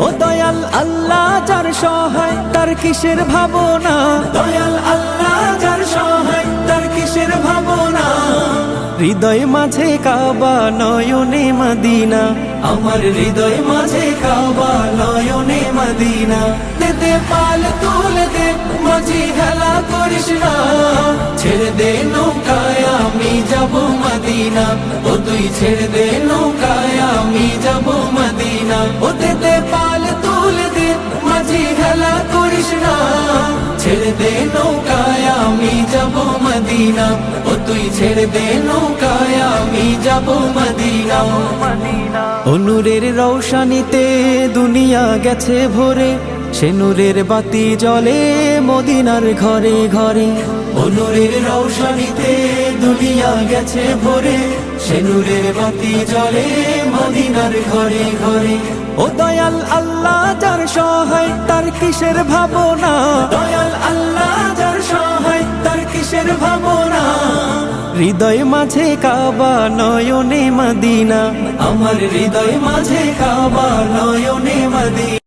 ও দয়াল আল্লাহ যার সহায় তার কিসের ভাবনা, দয়াল আল্লাহ যার সহায় তার কিসের ভাবনা। হৃদয় মাঝে কাবা নয়নে মদিনা, আমার হৃদয় মাঝে কাবা নয়নে মদিনা। দে পাল তুলে দে মাঝি হেলা করিস না, ছেড়ে দে নৌকায় আমি যাব মদিনা। ও তুই ছেড়ে দে নৌকায় আমি যাব মদিনা। ও দে পাল তুলে দে মাঝি হেলা করিস না, ছেড়ে দে নৌকায় আমি যাব মদিনা। ও তুই ছেড়ে দে নৌকায় আমি যাব মদিনা। ও নূরের রৌশানিতে দুনিয়া গেছে ভরে, সে নূরের বাতি জ্বলে মদিনার ঘরে ঘরে। ও নূরের রৌশানিতে দুনিয়া গেছে ভরে, সে নূরের বাতি জ্বলে মদিনার ঘরে ঘরে। ও দয়াল আল্লাহ যার সহায় তার কিসের ভাবনা, দয়াল আল্লাহ যার সহায় তার কিসের ভাবনা। হৃদয় মাঝে কাবা নয়নে মদিনা, আমার হৃদয় মাঝে কাবা নয়নে মদিনা।